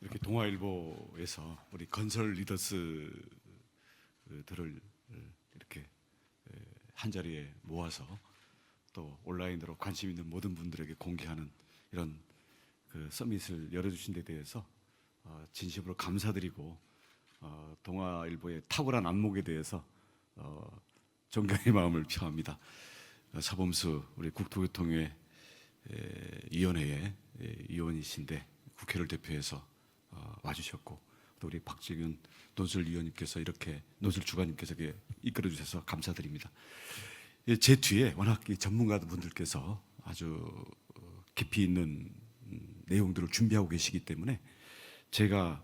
이렇게 동아일보에서 우리 건설 리더스들을 이렇게 한 자리에 모아서 또 온라인으로 관심 있는 모든 분들에게 공개하는 이런 그 서밋을 열어주신 데 대해서 진심으로 감사드리고 동아일보의 탁월한 안목에 대해서 존경의 마음을 표합니다. 사범수 우리 국토교통위 위원회의 위원이신데 국회를 대표해서 와주셨고 또 우리 박지균 논술위원님께서 이렇게 논술주관님께서 이렇게 이끌어 주셔서 감사드립니다. 제 뒤에 워낙 전문가분들께서 아주 깊이 있는 내용들을 준비하고 계시기 때문에 제가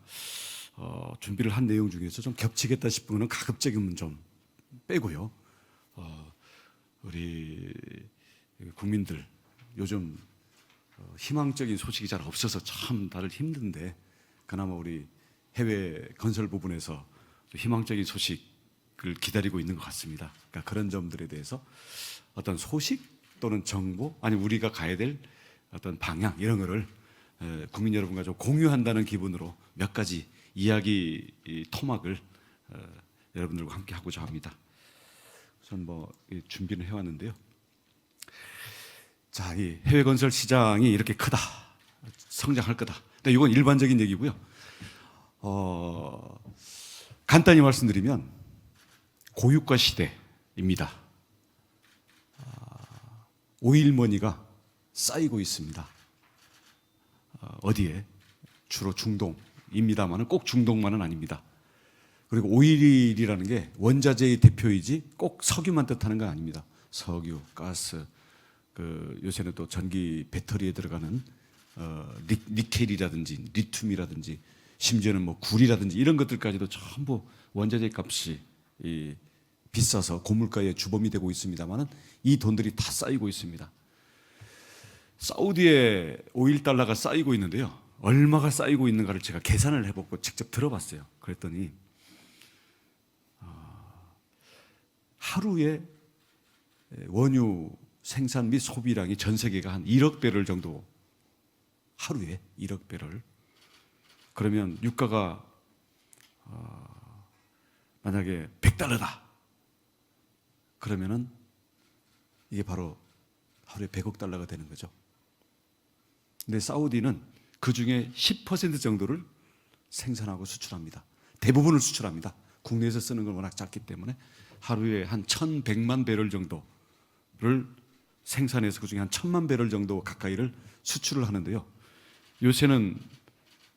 준비를 한 내용 중에서 좀 겹치겠다 싶은 거는 가급적이면 좀 빼고요. 우리 국민들 요즘 희망적인 소식이 잘 없어서 참 다들 힘든데 그나마 우리 해외 건설 부분에서 희망적인 소식을 기다리고 있는 것 같습니다. 그러니까 그런 점들에 대해서 어떤 소식 또는 정보 아니 우리가 가야 될 어떤 방향 이런 거를 국민 여러분과 좀 공유한다는 기분으로 몇 가지 이야기 토막을 여러분들과 함께 하고자 합니다. 우선 준비를 해왔는데요. 자, 이 해외 건설 시장이 이렇게 크다, 성장할 거다. 근데 이건 일반적인 얘기고요. 간단히 말씀드리면 고유가 시대입니다. 오일머니가 쌓이고 있습니다. 어디에? 주로 중동입니다만은 꼭 중동만은 아닙니다. 그리고 오일이라는 게 원자재의 대표이지 꼭 석유만 뜻하는 건 아닙니다. 석유, 가스, 요새는 또 전기 배터리에 들어가는 니켈이라든지 리튬이라든지 심지어는 굴이라든지 이런 것들까지도 전부 원자재 값이 비싸서 고물가의 주범이 되고 있습니다만은 이 돈들이 다 쌓이고 있습니다. 사우디에 오일 달러가 쌓이고 있는데요. 얼마가 쌓이고 있는가를 제가 계산을 해보고 직접 들어봤어요. 그랬더니 하루에 원유 생산 및 소비량이 전 세계가 한 1억 배럴 정도, 하루에 1억 배럴. 그러면 유가가 만약에 100달러다. 그러면은 이게 바로 하루에 100억 달러가 되는 거죠. 근데 사우디는 그 중에 10% 정도를 생산하고 수출합니다. 대부분을 수출합니다. 국내에서 쓰는 건 워낙 작기 때문에 하루에 한 1,100만 배럴 정도를 생산해서 그 중에 한 1,000만 배럴 정도 가까이를 수출을 하는데요. 요새는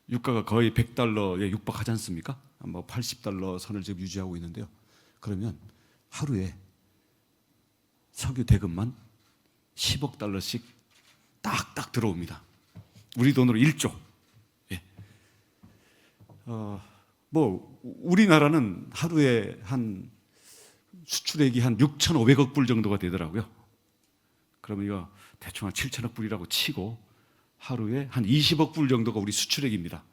유가가 거의 100달러에 육박하지 않습니까? 80달러 선을 지금 유지하고 있는데요. 그러면 하루에 석유 대금만 10억 달러씩 딱딱 들어옵니다. 우리 돈으로 1조. 예. 우리나라는 하루에 한 수출액이 한 6,500억 불 정도가 되더라고요. 그러면 이거 대충 한 7천억 불이라고 치고 하루에 한 20억 불 정도가 우리 수출액입니다.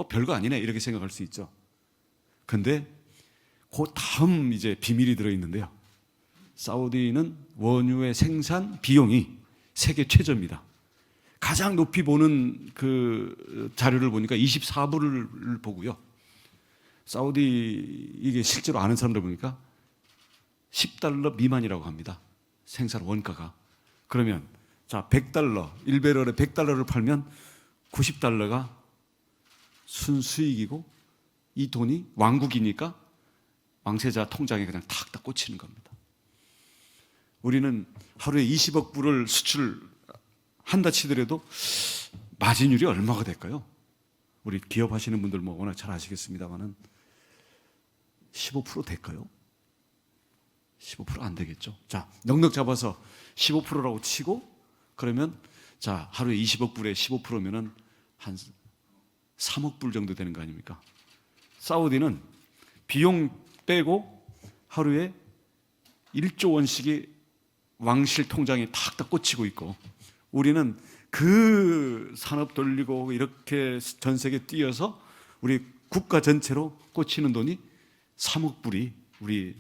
별거 아니네 이렇게 생각할 수 있죠. 근데 그 다음 이제 비밀이 들어있는데요. 사우디는 원유의 생산 비용이 세계 최저입니다. 가장 높이 보는 그 자료를 보니까 24불을 보고요. 사우디 이게 실제로 아는 사람들 보니까 10달러 미만이라고 합니다. 생산 원가가. 그러면 자 100달러, 1배럴에 100달러를 팔면 90달러가 순수익이고 이 돈이 왕국이니까 왕세자 통장에 그냥 탁탁 꽂히는 겁니다. 우리는 하루에 20억 불을 수출한다 치더라도 마진율이 얼마가 될까요? 우리 기업 하시는 분들 워낙 잘 아시겠습니다만은 15% 될까요? 15% 안 되겠죠. 자, 넉넉 잡아서 15%라고 치고 그러면 자, 하루에 20억 불에 15%면은 한 3억 불 정도 되는 거 아닙니까? 사우디는 비용 빼고 하루에 1조 원씩이 왕실 통장에 탁탁 꽂히고 있고 우리는 그 산업 돌리고 이렇게 전 세계 뛰어서 우리 국가 전체로 꽂히는 돈이 3억 불이 우리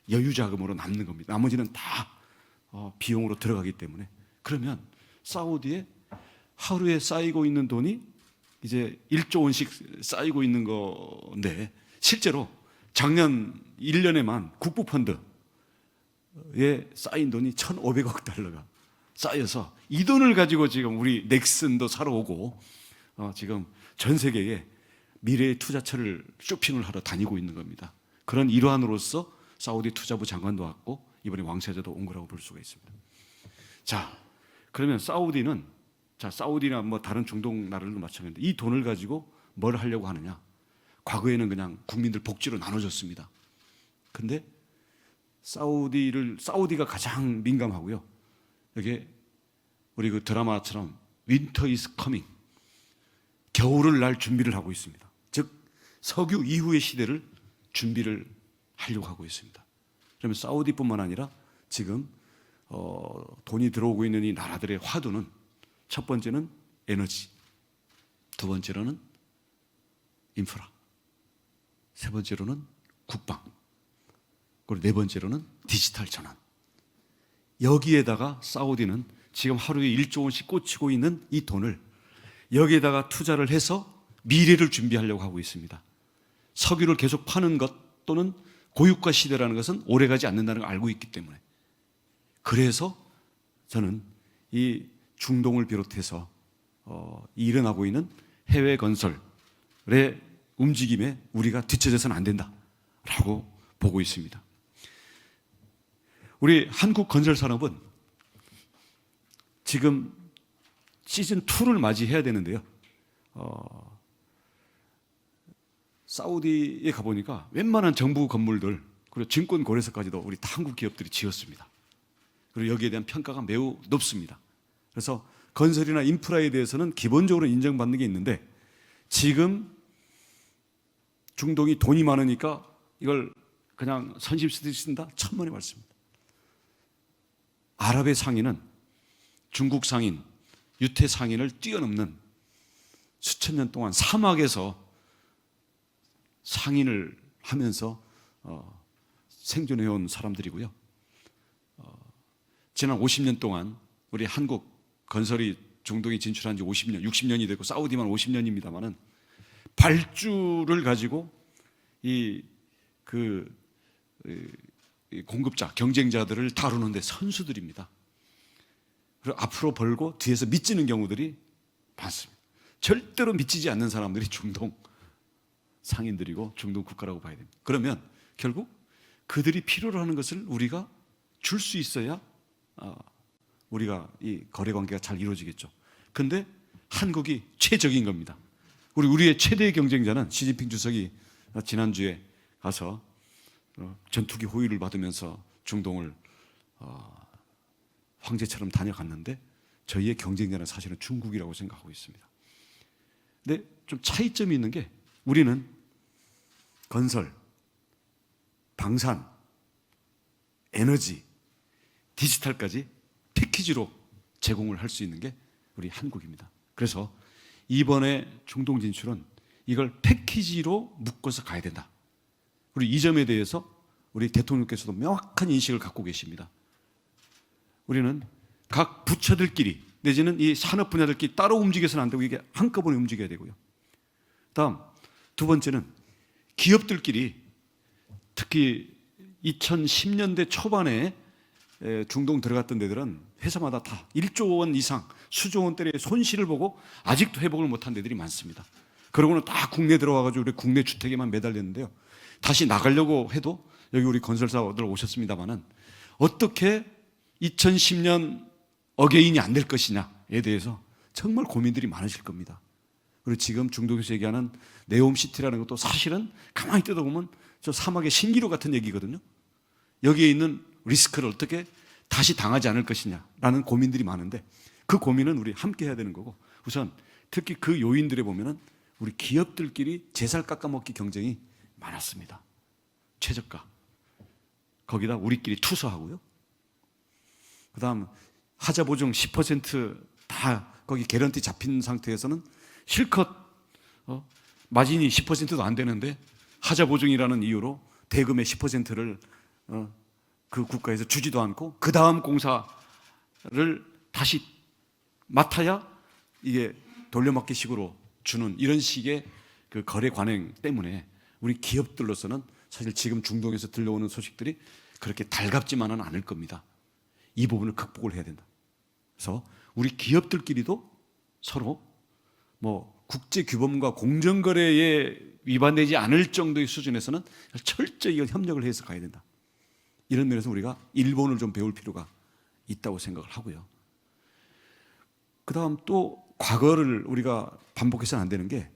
여유 자금으로 남는 겁니다. 나머지는 다 비용으로 들어가기 때문에 그러면 사우디에 하루에 쌓이고 있는 돈이 이제 1조 원씩 쌓이고 있는 건데 실제로 작년 1년에만 국부펀드에 쌓인 돈이 1,500억 달러가 쌓여서 이 돈을 가지고 지금 우리 넥슨도 사러 오고 지금 전 세계에 미래의 투자처를 쇼핑을 하러 다니고 있는 겁니다. 그런 일환으로서 사우디 투자부 장관도 왔고 이번에 왕세자도 온 거라고 볼 수가 있습니다. 자, 그러면 사우디나 뭐 다른 중동 나라들도 마찬가지인데 이 돈을 가지고 뭘 하려고 하느냐? 과거에는 그냥 국민들 복지로 나눠줬습니다. 근데 사우디가 가장 민감하고요. 여기에 우리 그 드라마처럼 윈터 이즈 커밍, 겨울을 날 준비를 하고 있습니다. 즉 석유 이후의 시대를 준비를 하려고 하고 있습니다. 그러면 사우디뿐만 아니라 지금 돈이 들어오고 있는 이 나라들의 화두는 첫 번째는 에너지, 두 번째로는 인프라, 세 번째로는 국방, 그리고 네 번째로는 디지털 전환. 여기에다가 사우디는 지금 하루에 1조 원씩 꽂히고 있는 이 돈을 여기에다가 투자를 해서 미래를 준비하려고 하고 있습니다. 석유를 계속 파는 것 또는 고유가 시대라는 것은 오래가지 않는다는 걸 알고 있기 때문에, 그래서 저는 이 중동을 비롯해서 일어나고 있는 해외 건설의 움직임에 우리가 뒤처져서는 안 된다라고 보고 있습니다. 우리 한국 건설 산업은 지금 시즌 2를 맞이해야 되는데요. 사우디에 가보니까 웬만한 정부 건물들 그리고 증권 거래소까지도 우리 다 한국 기업들이 지었습니다. 그리고 여기에 대한 평가가 매우 높습니다. 그래서 건설이나 인프라에 대해서는 기본적으로 인정받는 게 있는데 지금 중동이 돈이 많으니까 이걸 그냥 선심시대 쓴다? 천만의 말씀입니다. 아랍의 상인은 중국 상인, 유태 상인을 뛰어넘는 수천 년 동안 사막에서 상인을 하면서 생존해온 사람들이고요. 지난 50년 동안 우리 한국 건설이 중동에 진출한 지 50년, 60년이 되고 사우디만 50년입니다만은 발주를 가지고 이 공급자, 경쟁자들을 다루는데 선수들입니다. 그리고 앞으로 벌고 뒤에서 미치는 경우들이 많습니다. 절대로 미치지 않는 사람들이 중동 상인들이고 중동 국가라고 봐야 됩니다. 그러면 결국 그들이 필요로 하는 것을 우리가 줄 수 있어야 우리가 이 거래 관계가 잘 이루어지겠죠. 근데 한국이 최적인 겁니다. 우리의 최대의 경쟁자는 시진핑 주석이 지난주에 가서 전투기 호위를 받으면서 중동을 황제처럼 다녀갔는데 저희의 경쟁자는 사실은 중국이라고 생각하고 있습니다. 근데 좀 차이점이 있는 게 우리는 건설, 방산, 에너지, 디지털까지 패키지로 제공을 할 수 있는 게 우리 한국입니다. 그래서 이번에 중동 진출은 이걸 패키지로 묶어서 가야 된다. 우리 이 점에 대해서 우리 대통령께서도 명확한 인식을 갖고 계십니다. 우리는 각 부처들끼리 내지는 이 산업 분야들끼리 따로 움직여서는 안 되고 이게 한꺼번에 움직여야 되고요. 다음 두 번째는 기업들끼리 특히 2010년대 초반에 중동 들어갔던 데들은 회사마다 다 1조 원 이상 수조 원대의 손실을 보고 아직도 회복을 못한 데들이 많습니다. 그러고는 다 국내 들어와가지고 우리 국내 주택에만 매달렸는데요. 다시 나가려고 해도 여기 우리 건설사들 오셨습니다만은 어떻게 2010년 어게인이 안 될 것이냐에 대해서 정말 고민들이 많으실 겁니다. 그리고 지금 중동에서 얘기하는 네옴시티라는 것도 사실은 가만히 뜯어보면 저 사막의 신기루 같은 얘기거든요. 여기에 있는 리스크를 어떻게 다시 당하지 않을 것이냐라는 고민들이 많은데 그 고민은 우리 함께 해야 되는 거고, 우선 특히 그 요인들에 보면은 우리 기업들끼리 제살 깎아먹기 경쟁이 많았습니다. 최저가 거기다 우리끼리 투서하고요. 그 다음 하자 보증 10% 거기 개런티 잡힌 상태에서는 실컷 마진이 10%도 안 되는데 하자 보증이라는 이유로 대금의 10%를 그 국가에서 주지도 않고 그 다음 공사를 다시 맡아야 이게 돌려막기식으로 주는 이런 식의 그 거래 관행 때문에 우리 기업들로서는 사실 지금 중동에서 들려오는 소식들이 그렇게 달갑지만은 않을 겁니다. 이 부분을 극복을 해야 된다. 그래서 우리 기업들끼리도 서로 뭐 국제 규범과 공정거래에 위반되지 않을 정도의 수준에서는 철저히 협력을 해서 가야 된다. 이런 면에서 우리가 일본을 좀 배울 필요가 있다고 생각을 하고요. 그 다음 또 과거를 우리가 반복해서는 안 되는 게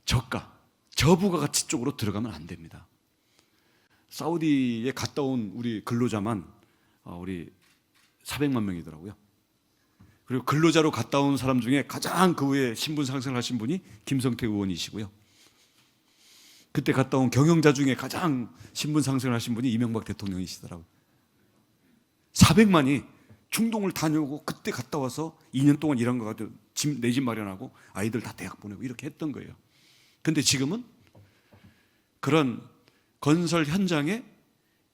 저가, 저부가 가치 쪽으로 들어가면 안 됩니다. 사우디에 갔다 온 우리 근로자만 우리 400만 명이더라고요. 그리고 근로자로 갔다 온 사람 중에 가장 그 후에 신분 상승을 하신 분이 김성태 의원이시고요. 그때 갔다 온 경영자 중에 가장 신분 상승을 하신 분이 이명박 대통령이시더라고요. 400만이 중동을 다녀오고 그때 갔다 와서 2년 동안 일한 거 가지고 내 집 마련하고 아이들 다 대학 보내고 이렇게 했던 거예요. 근데 지금은 그런 건설 현장에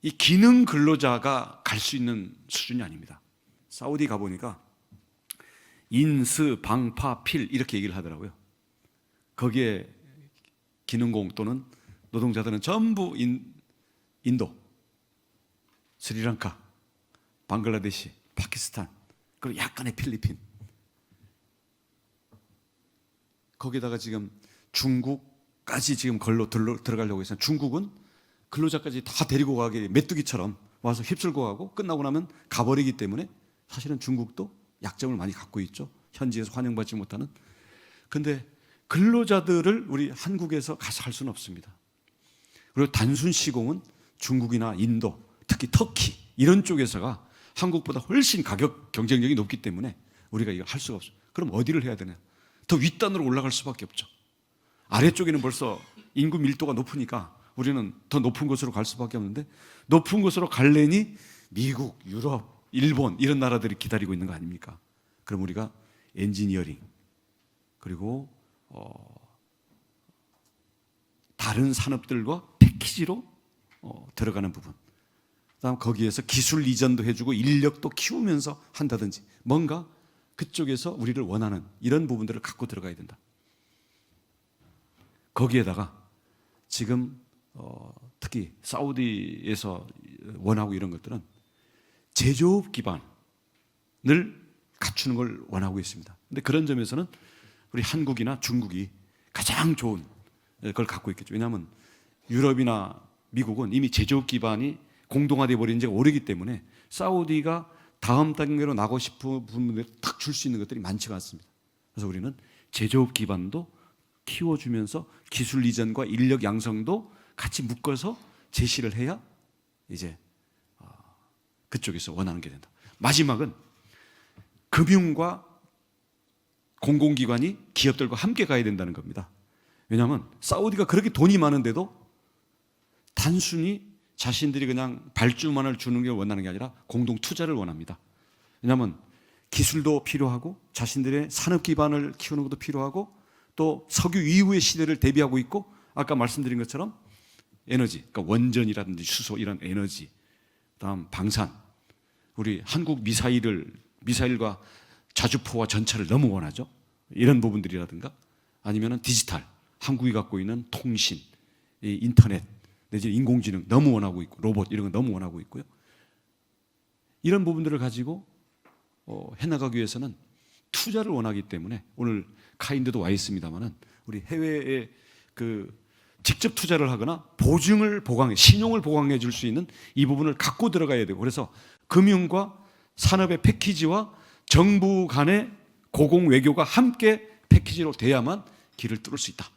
이 기능 근로자가 갈 수 있는 수준이 아닙니다. 사우디 가보니까 인스, 방파, 필 이렇게 얘기를 하더라고요. 거기에 기능공 또는 노동자들은 전부 인도, 스리랑카, 방글라데시, 파키스탄, 그리고 약간의 필리핀. 거기다가 지금 중국까지 지금 걸로 들어가려고 해서 중국은 근로자까지 다 데리고 가게 메뚜기처럼 와서 휩쓸고 가고 끝나고 나면 가버리기 때문에 사실은 중국도 약점을 많이 갖고 있죠. 현지에서 환영받지 못하는. 근데 근로자들을 우리 한국에서 가서 할 수는 없습니다. 그리고 단순 시공은 중국이나 인도, 특히 터키 이런 쪽에서가 한국보다 훨씬 가격 경쟁력이 높기 때문에 우리가 이거 할 수가 없어요. 그럼 어디를 해야 되냐? 더 윗단으로 올라갈 수밖에 없죠. 아래쪽에는 벌써 인구 밀도가 높으니까 우리는 더 높은 곳으로 갈 수밖에 없는데 높은 곳으로 갈래니 미국, 유럽, 일본 이런 나라들이 기다리고 있는 거 아닙니까? 그럼 우리가 엔지니어링 그리고 다른 산업들과 패키지로 들어가는 부분, 그다음 거기에서 기술 이전도 해주고 인력도 키우면서 한다든지 뭔가 그쪽에서 우리를 원하는 이런 부분들을 갖고 들어가야 된다. 거기에다가 지금 특히 사우디에서 원하고 이런 것들은 제조업 기반을 갖추는 걸 원하고 있습니다. 근데 그런 점에서는 우리 한국이나 중국이 가장 좋은 걸 갖고 있겠죠. 왜냐하면 유럽이나 미국은 이미 제조업 기반이 공동화되어 버린 지가 오래기 때문에 사우디가 다음 단계로 나고 싶은 부분들을 딱 줄 수 있는 것들이 많지가 않습니다. 그래서 우리는 제조업 기반도 키워주면서 기술 이전과 인력 양성도 같이 묶어서 제시를 해야 이제 그쪽에서 원하는 게 된다. 마지막은 금융과 공공기관이 기업들과 함께 가야 된다는 겁니다. 왜냐하면 사우디가 그렇게 돈이 많은데도 단순히 자신들이 그냥 발주만을 주는 게 원하는 게 아니라 공동 투자를 원합니다. 왜냐하면 기술도 필요하고 자신들의 산업 기반을 키우는 것도 필요하고 또 석유 이후의 시대를 대비하고 있고 아까 말씀드린 것처럼 에너지, 그러니까 원전이라든지 수소 이런 에너지, 그다음 방산, 우리 한국 미사일과 자주포와 전차를 너무 원하죠. 이런 부분들이라든가 아니면은 디지털, 한국이 갖고 있는 통신, 인터넷 내지 인공지능 너무 원하고 있고 로봇 이런 거 너무 원하고 있고요. 이런 부분들을 가지고 해나가기 위해서는 투자를 원하기 때문에 오늘 카인드도 와 있습니다만은 우리 해외에 직접 투자를 하거나 신용을 보강해 줄 수 있는 이 부분을 갖고 들어가야 되고 그래서 금융과 산업의 패키지와 정부 간의 고공 외교가 함께 패키지로 돼야만 길을 뚫을 수 있다.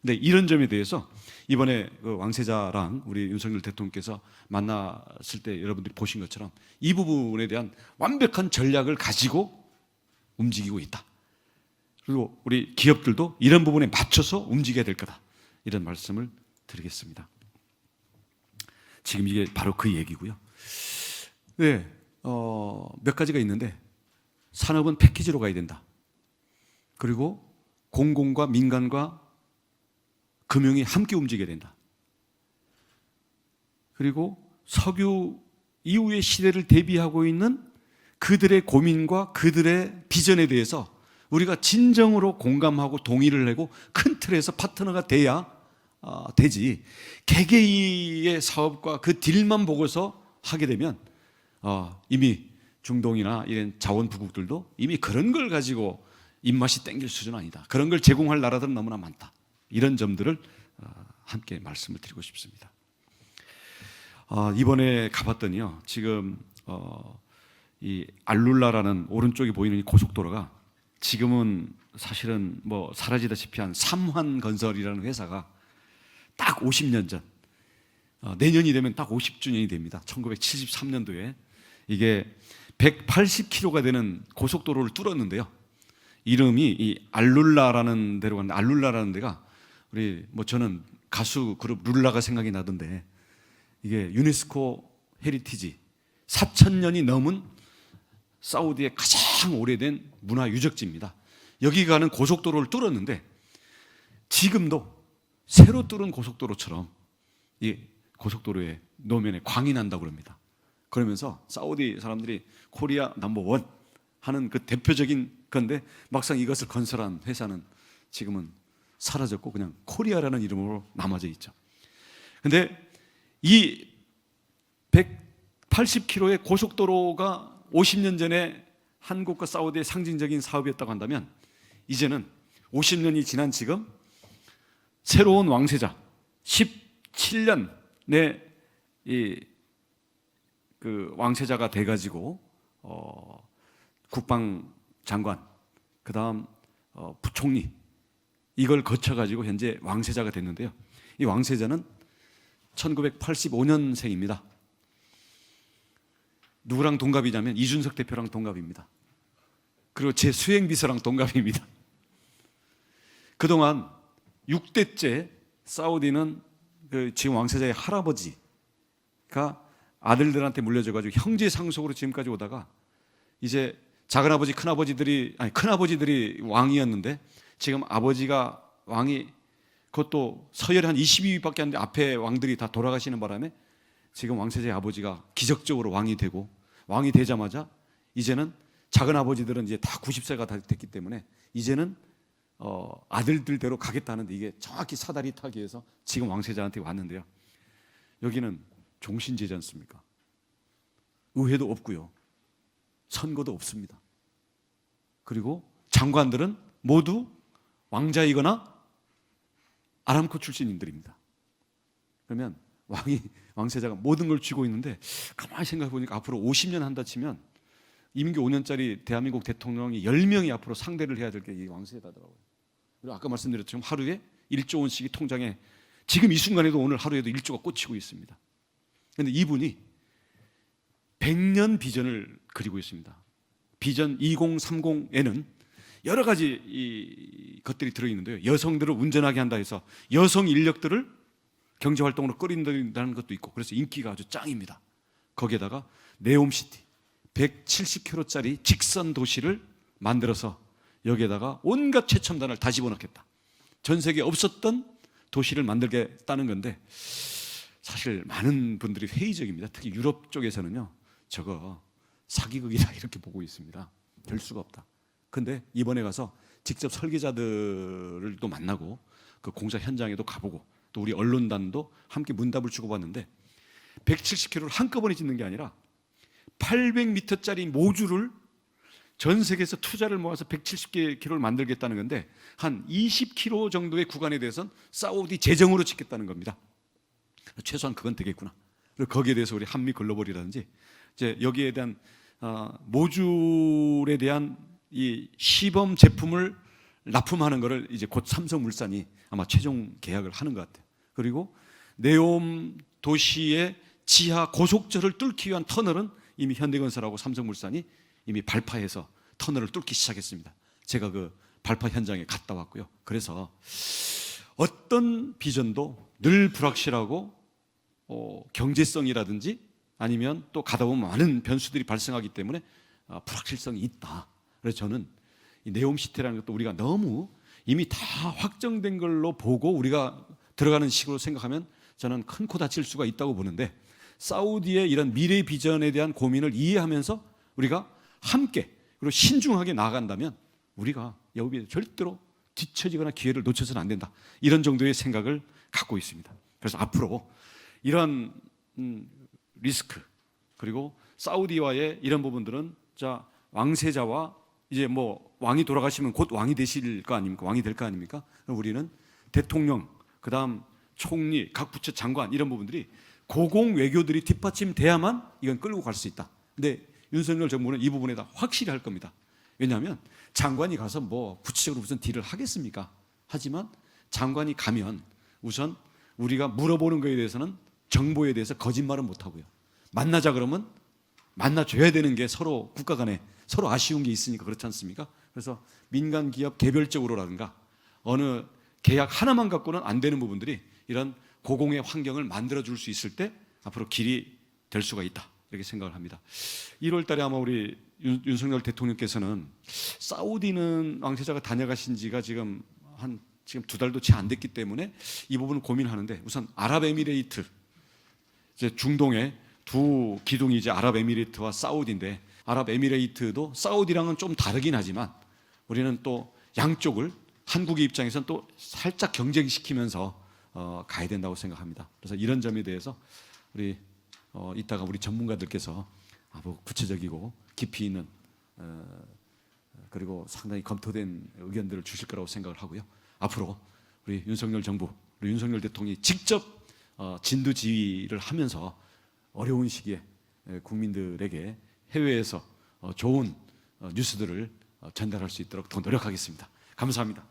근데 이런 점에 대해서 이번에 왕세자랑 우리 윤석열 대통령께서 만났을 때 여러분들이 보신 것처럼 이 부분에 대한 완벽한 전략을 가지고 움직이고 있다. 그리고 우리 기업들도 이런 부분에 맞춰서 움직여야 될 거다. 이런 말씀을 드리겠습니다. 지금 이게 바로 그 얘기고요. 네, 몇 가지가 있는데 산업은 패키지로 가야 된다. 그리고 공공과 민간과 금융이 함께 움직여야 된다. 그리고 석유 이후의 시대를 대비하고 있는 그들의 고민과 그들의 비전에 대해서 우리가 진정으로 공감하고 동의를 하고 큰 틀에서 파트너가 돼야 되지, 개개인의 사업과 그 딜만 보고서 하게 되면 이미 중동이나 이런 자원부국들도 이미 그런 걸 가지고 입맛이 땡길 수준은 아니다. 그런 걸 제공할 나라들은 너무나 많다. 이런 점들을 함께 말씀을 드리고 싶습니다. 이번에 가봤더니요, 지금 이 알룰라라는 오른쪽에 보이는 이 고속도로가 지금은 사실은 뭐 사라지다시피 한 삼환건설이라는 회사가 딱 50년 전, 내년이 되면 딱 50주년이 됩니다. 1973년도에 이게 180km가 되는 고속도로를 뚫었는데요. 이름이 이 알룰라라는 데로 갔는데, 알룰라라는 데가 우리 뭐 저는 가수 그룹 룰라가 생각이 나던데, 이게 유네스코 헤리티지 4,000년이 넘은 사우디의 가장 오래된 문화 유적지입니다. 여기 가는 고속도로를 뚫었는데 지금도 새로 뚫은 고속도로처럼 이 고속도로에 노면에 광이 난다고 그럽니다. 그러면서 사우디 사람들이 코리아 넘버원 하는 그 대표적인 건데, 막상 이것을 건설한 회사는 지금은 사라졌고 그냥 코리아라는 이름으로 남아져 있죠. 근데 이 180km의 고속도로가 50년 전에 한국과 사우디의 상징적인 사업이었다고 한다면, 이제는 50년이 지난 지금 새로운 왕세자 17년 내 그 왕세자가 돼가지고 국방장관, 그 다음 부총리, 이걸 거쳐가지고 현재 왕세자가 됐는데요. 이 왕세자는 1985년생입니다. 누구랑 동갑이냐면 이준석 대표랑 동갑입니다. 그리고 제 수행비서랑 동갑입니다. 그동안 6대째 사우디는 지금 왕세자의 할아버지가 아들들한테 물려져가지고 형제 상속으로 지금까지 오다가, 이제 작은아버지, 큰아버지들이 왕이었는데 지금 아버지가 왕이, 그것도 서열이 한 22위밖에 안 돼, 앞에 왕들이 다 돌아가시는 바람에 지금 왕세자의 아버지가 기적적으로 왕이 되고, 왕이 되자마자 이제는 작은아버지들은 이제 다 90세가 다 됐기 때문에 이제는 아들들대로 가겠다는데, 이게 정확히 사다리 타기 위해서 지금 왕세자한테 왔는데요. 여기는 종신제지 않습니까? 의회도 없고요, 선거도 없습니다. 그리고 장관들은 모두 왕자이거나 아람코 출신인들입니다. 그러면 왕세자가 모든 걸 쥐고 있는데, 가만히 생각해 보니까 앞으로 50년 한다 치면 임기 5년짜리 대한민국 대통령이 10명이 앞으로 상대를 해야 될 게 이 왕세자더라고요. 그리고 아까 말씀드렸지만 하루에 1조 원씩이 통장에, 지금 이 순간에도 오늘 하루에도 1조가 꽂히고 있습니다. 그런데 이분이 100년 비전을 그리고 있습니다. 비전 2030에는 여러 가지 것들이 들어있는데요. 여성들을 운전하게 한다 해서 여성 인력들을 경제활동으로 끌인다는 것도 있고, 그래서 인기가 아주 짱입니다. 거기에다가 네옴시티 170km짜리 직선 도시를 만들어서 여기에다가 온갖 최첨단을 다 집어넣겠다. 전 세계에 없었던 도시를 만들겠다는 건데, 사실 많은 분들이 회의적입니다. 특히 유럽 쪽에서는요, 저거 사기극이다 이렇게 보고 있습니다. 될 수가 없다. 근데 이번에 가서 직접 설계자들을 또 만나고 그 공사 현장에도 가보고, 또 우리 언론단도 함께 문답을 주고받는데, 170km를 한꺼번에 짓는 게 아니라 800m짜리 모듈을 전 세계에서 투자를 모아서 170km를 만들겠다는 건데, 한 20km 정도의 구간에 대해서는 사우디 재정으로 짓겠다는 겁니다. 최소한 그건 되겠구나. 그리고 거기에 대해서 우리 한미글로벌이라든지 이제 여기에 대한 모듈에 대한 이 시범 제품을 납품하는 것을 이제 곧 삼성물산이 아마 최종 계약을 하는 것 같아요. 그리고 네옴 도시의 지하 고속철을 뚫기 위한 터널은 이미 현대건설하고 삼성물산이 이미 발파해서 터널을 뚫기 시작했습니다. 제가 그 발파 현장에 갔다 왔고요. 그래서 어떤 비전도 늘 불확실하고 경제성이라든지 아니면 또 가다 보면 많은 변수들이 발생하기 때문에 불확실성이 있다. 그래서 저는 이 네옴시티라는 것도 우리가 너무 이미 다 확정된 걸로 보고 우리가 들어가는 식으로 생각하면 저는 큰 코 다칠 수가 있다고 보는데, 사우디의 이런 미래 비전에 대한 고민을 이해하면서 우리가 함께 그리고 신중하게 나아간다면 우리가 여기에 절대로 뒤처지거나 기회를 놓쳐서는 안 된다. 이런 정도의 생각을 갖고 있습니다. 그래서 앞으로 이런 리스크 그리고 사우디와의 이런 부분들은 자 왕세자와 이제 뭐 왕이 돌아가시면 곧 왕이 되실 거 아닙니까? 왕이 될 거 아닙니까? 그럼 우리는 대통령, 그다음 총리, 각 부처 장관 이런 부분들이 고공 외교들이 뒷받침돼야만 이건 끌고 갈 수 있다. 근데 윤석열 정부는 이 부분에 다 확실히 할 겁니다. 왜냐하면 장관이 가서 뭐 구체적으로 무슨 딜을 하겠습니까? 하지만 장관이 가면 우선 우리가 물어보는 거에 대해서는 정보에 대해서 거짓말은 못 하고요. 만나자 그러면 만나줘야 되는 게 서로 국가 간에 서로 아쉬운 게 있으니까 그렇지 않습니까? 그래서 민간 기업 개별적으로라든가 어느 계약 하나만 갖고는 안 되는 부분들이 이런 고공의 환경을 만들어 줄 수 있을 때 앞으로 길이 될 수가 있다. 이렇게 생각을 합니다. 1월 달에 아마 우리 윤석열 대통령께서는 사우디는 왕세자가 다녀가신 지가 지금 두 달도 채 안 됐기 때문에 이 부분을 고민하는데 우선 아랍에미레이트 이제 중동의 두 기둥이 이제 아랍에미레이트와 사우디인데 아랍에미레이트도 사우디랑은 좀 다르긴 하지만 우리는 또 양쪽을 한국의 입장에서는 또 살짝 경쟁시키면서 가야 된다고 생각합니다. 그래서 이런 점에 대해서 우리 이따가 우리 전문가들께서 뭐 구체적이고 깊이 있는 그리고 상당히 검토된 의견들을 주실 거라고 생각을 하고요. 앞으로 우리 윤석열 정부, 우리 윤석열 대통령이 직접 진두지휘를 하면서 어려운 시기에 국민들에게 해외에서 좋은 뉴스들을 전달할 수 있도록 더 노력하겠습니다. 감사합니다.